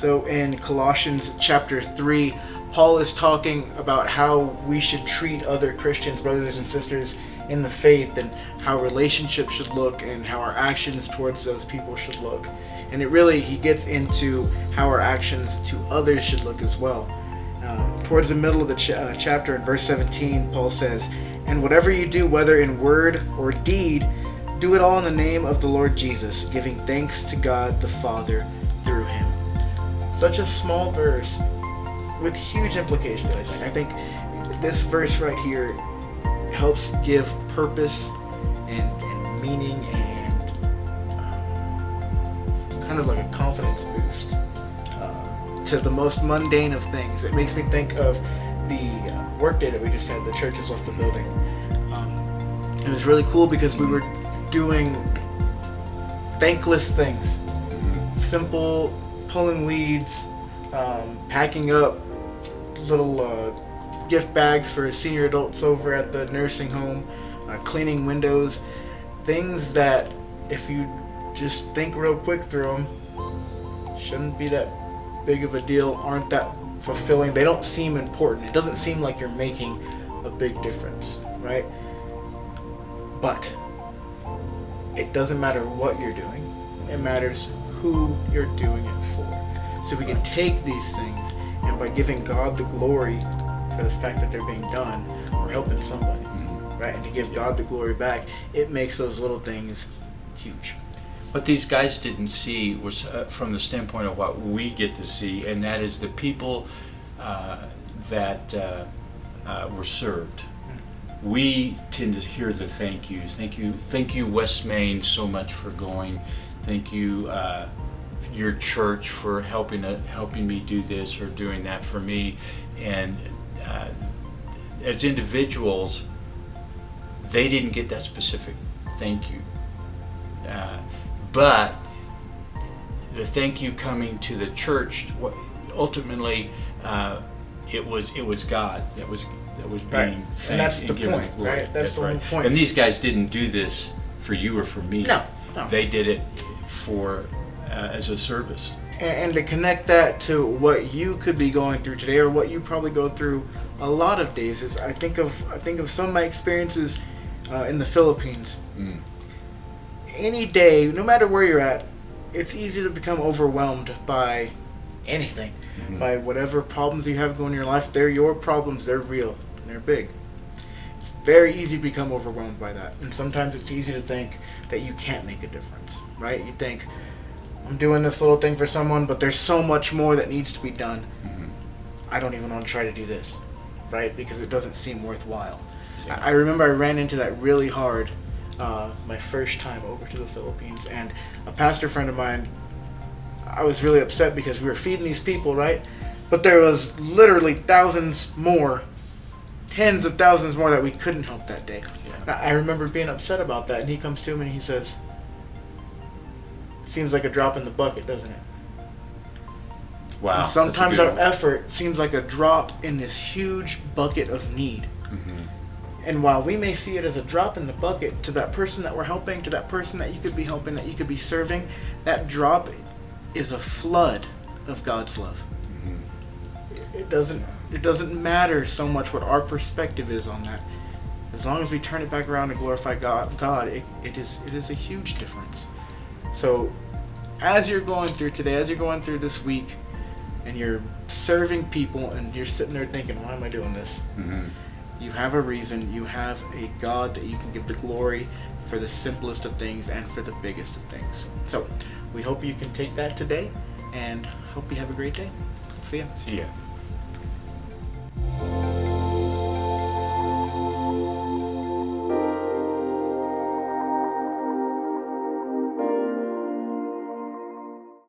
So in Colossians chapter 3, Paul is talking about how we should treat other Christians, brothers and sisters in the faith, and how relationships should look and how our actions towards those people should look. And he gets into how our actions to others should look as well. Towards the middle of the chapter in verse 17, Paul says, "And whatever you do, whether in word or deed, do it all in the name of the Lord Jesus, giving thanks to God the Father through him." Such a small verse with huge implications, I think. I think this verse right here helps give purpose and meaning and kind of like a confidence boost to the most mundane of things. It makes me think of the work day that we just had. The church has left the building. It was really cool because we were doing thankless things. Simple pulling weeds, packing up little gift bags for senior adults over at the nursing home, cleaning windows. Things that, if you just think real quick through them, shouldn't be that big of a deal, aren't that fulfilling. They don't seem important. It doesn't seem like you're making a big difference, right? But it doesn't matter what you're doing. It matters who you're doing it for. So we can take these things, and by giving God the glory for the fact that they're being done, we're helping somebody, right? And to give God the glory back, it makes those little things huge. What these guys didn't see was from the standpoint of what we get to see, and that is the people that were served. We tend to hear the thank yous. Thank you, West Main, so much for going. Thank you, your church, for helping me do this or doing that for me. And as individuals, they didn't get that specific thank you. But the thank you coming to the church, ultimately, it was God that was being thanked, and that's the point, right? That's the whole point. And these guys didn't do this for you or for me. No. They did it for as a service. And to connect that to what you could be going through today, or what you probably go through a lot of days, is I think of some of my experiences in the Philippines. Any day, no matter where you're at, it's easy to become overwhelmed by anything, by whatever problems you have going in your life. They're your problems, they're real, and they're big. It's very easy to become overwhelmed by that, and sometimes it's easy to think that you can't make a difference, right? You think, I'm doing this little thing for someone, but there's so much more that needs to be done. I don't even want to try to do this, right? Because it doesn't seem worthwhile. Yeah. I remember I ran into that really hard my first time over to the Philippines, and a pastor friend of mine, I was really upset because we were feeding these people, right? But there was literally thousands more, tens of thousands more that we couldn't help that day. Yeah. I remember being upset about that, and he comes to me and he says, "It seems like a drop in the bucket, doesn't it?" Wow. And sometimes our effort seems like a drop in this huge bucket of need. And while we may see it as a drop in the bucket, to that person that we're helping, to that person that you could be helping, that you could be serving, that drop is a flood of God's love. It doesn't matter so much what our perspective is on that. As long as we turn it back around and glorify God, it is a huge difference. So as you're going through today, as you're going through this week, and you're serving people, and you're sitting there thinking, why am I doing this? You have a reason. You have a God that you can give the glory for the simplest of things and for the biggest of things. So we hope you can take that today, and hope you have a great day. See ya.